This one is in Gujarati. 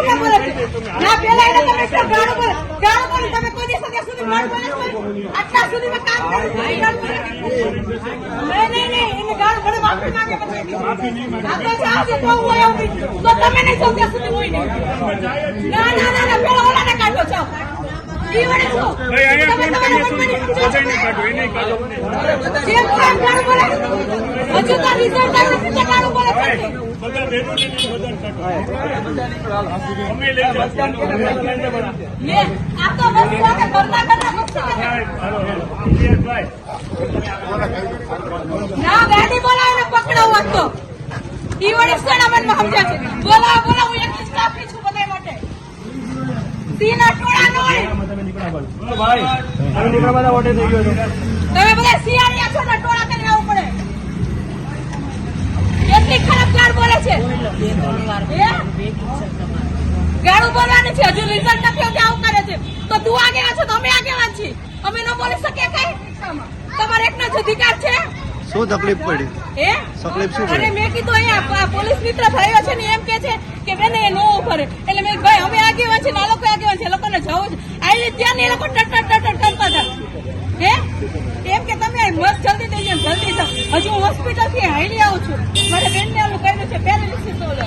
શું કામ બોલે છે? ના પેલા એને તમે શું ગાળો બોલે? ગાળો બોલે તમે કોઈ દિવસ અત્યાર સુધી ગાળો બોલે છે? આટલા સુધીમાં કામ કર્યું છે, ગાળો બોલે? નહીં, એને ગાળો બોલે માફી માંગે પછી. આ તો સાહેબ તો હોય એવું તો તમે નહીં છો ત્યાં સુધી હોય નહીં. ના, પેલા ઓલાને કાઢો છો. ઈ વડે શું? જે કામ ગાળો બોલે હજુ તો રિઝલ્ટ નથી તો ગાળો બોલે છે. આ તો વસ્તુ આપણે ઘરના ના ગાડી બોલાવીને પકડાવો તો ઈ વડે સણા મનમાં સમજ્યા છે. બોલાવો હું એકલી સ્ટાફ છું બધા માટે. સીના ટોળા નો હોય તમે બધા સિયાળિયા છો ને ટોળા કરીને આવવું પડે. એટલી ખરાબ ગાળ બોલે છે. ગાળું બોલવાની છે હજુ રિઝલ્ટ નથી આવતું આવું કરે છે તો તું આગેવાન છે તો અમે આગેવાન છીએ. અમે ન બોલી શકીએ કઈ? તમારે એકનો જ અધિકાર છે. શું તકલીફ પડી? તકલીફ શું અરે મેં કીધું અહીંયા પોલીસ મિત્ર થયો છે ને એમ કે છે કે બેન એ નો ઉભરે એટલે મેં ભાઈ અમે આગેવાન છે ને આ લોકો આગેવાન છે, લોકોને જવું છે. આવી ત્યાં ને એ લોકો ટટ